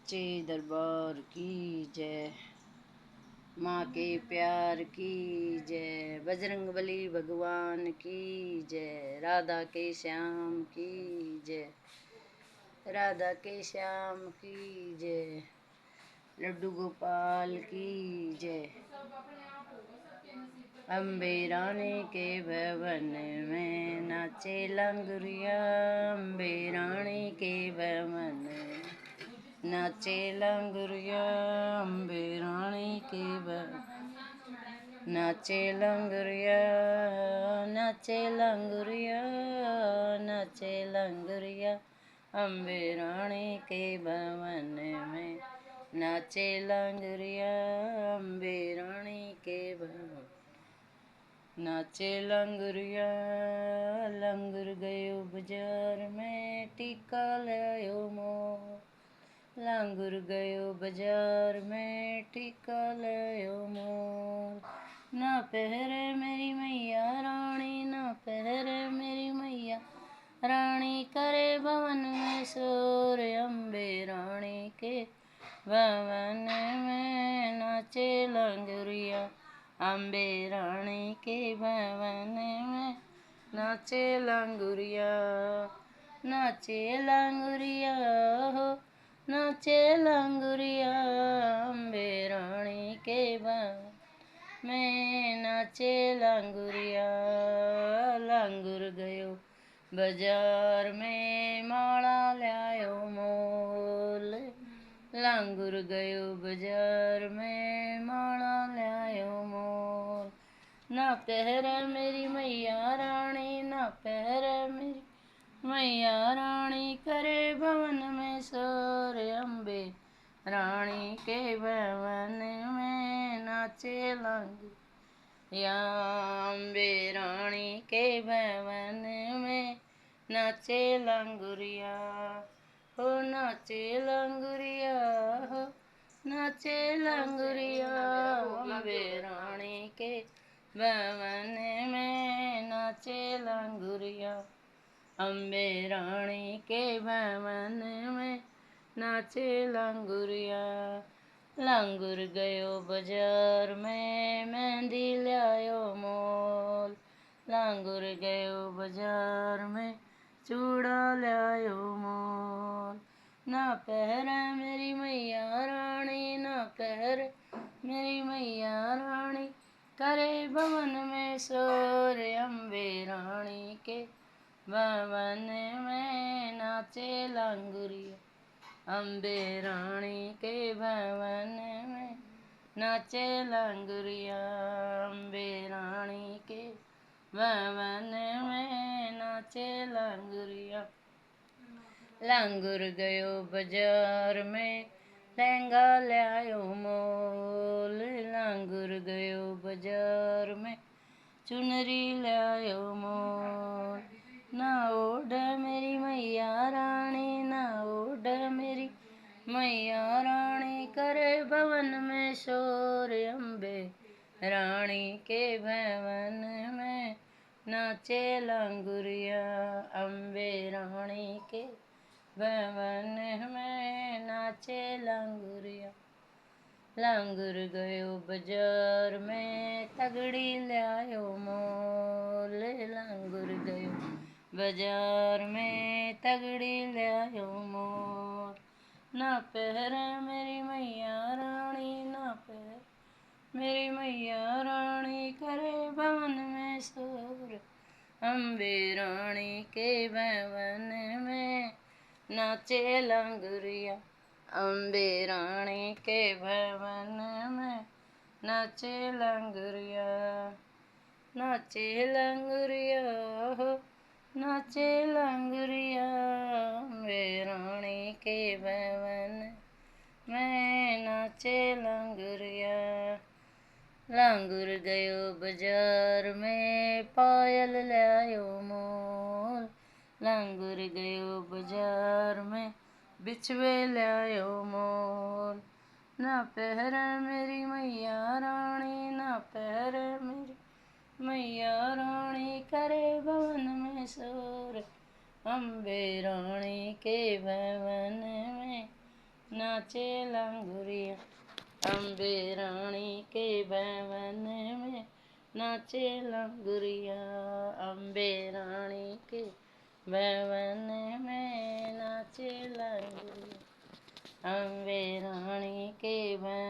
सच्चे दरबार की जय। माँ के प्यार की जय। बजरंगबली भगवान की जय। राधा के श्याम की जय। राधा के श्याम की जय। लड्डू गोपाल की जय। अम्बे रानी के भवन में नाचे लंगुरिया। अम्बे रानी के भवन में नाचे लंगुरिया। अम्बे रानी के भवन नाचे लंगुरिया। नाचे लंगुरिया। नाचे लंगुरिया। अम्बे रानी के भवन में नाचे लंगुरिया। अम्बे रानी के भवन नाचे लंगुरिया। लंगुर गयो बाजार में टीका लायो मोल। लंगुर गयो बाजार में टीका लायो मोल। ना पहरे मेरी मैया रानी, ना पहरे मेरी मैया रानी, करे भवन में शोर। अम्बे रानी के भवन में नाचे लंगुरिया। अम्बे रानी के भवन में नाचे लंगुरिया। नाचे लंगुरिया हो, नाचे लंगुरिया। अम्बे रानी के भवन में नाचे लंगुरिया। लंगुर गयो बाजार में माला लायो मोल। लंगुर गयो बाजार में माला लायो मोल। ना पहरे मेरी मैया रानी, ना पहरे मेरी मैया रानी, करे भवन में शोर। अम्बे रानी के भवन में नाचे लंगुरिया। अम्बे रानी के भवन में नाचे लंगुरिया। हो नाचे लंगुरिया हो, नाचे लंगुरिया। अम्बे रानी के भवन में नाचे लंगुरिया। अम्बे रानी के भवन में नाचे लंगुरिया। लंगुर गयो बाजार में मेहंदी लायो मोल। लंगुर गयो बाजार में चूड़ा लायो मोल। ना पहरे मेरी मैया रानी, ना पहरे मेरी मैया रानी, करे भवन में शोर। अम्बे रानी के भवन में नाचे लंगुरिया। अम्बे रानी के भवन में नाचे लंगुरिया। अम्बे रानी के भवन में नाचे लंगुरिया। लंगुर गयो बाजार में लहंगा लायो मोल। लंगुर गयो बाजार में चुनरी लायो मोल। ना ओढ़ मेरी मैया रानी, ना ओढ़ मेरी मैया रानी, करे भवन में शोर। अम्बे रानी के भवन में नाचे लंगुरिया। अम्बे रानी के भवन में नाचे लंगुरिया। लंगुर गयो बाजार में तगड़ी लायो मोल। लंगुर गयो बाजार में तगड़ी लायो मोल। ना पहरे मेरी मैया रानी, ना पहरे मेरी मैया रानी, करे भवन में शोर। अम्बे रानी के भवन में नाचे लंगुरिया। अम्बे रानी के भवन में नाचे लंगुरिया। नाचे लंगुरिया हो, नाचे लंगुरिया। अम्बे रानी के भवन में नाचे लंगुरिया। लंगुर गयो बाजार में पायल लायो मोल। लंगुर गयो बाजार में बिछवे लायो मोल। ना पहरे मेरी मैया रानी, ना पहरे मेरी मैया रानी, करे भवन में शोर। अम्बे रानी के भवन में नाचे लंगुरिया अम्बे रानी के भवन में नाचे लंगुरिया अम्बे रानी के भवन में नाचे लंगुरिया अम्बे रानी के भवन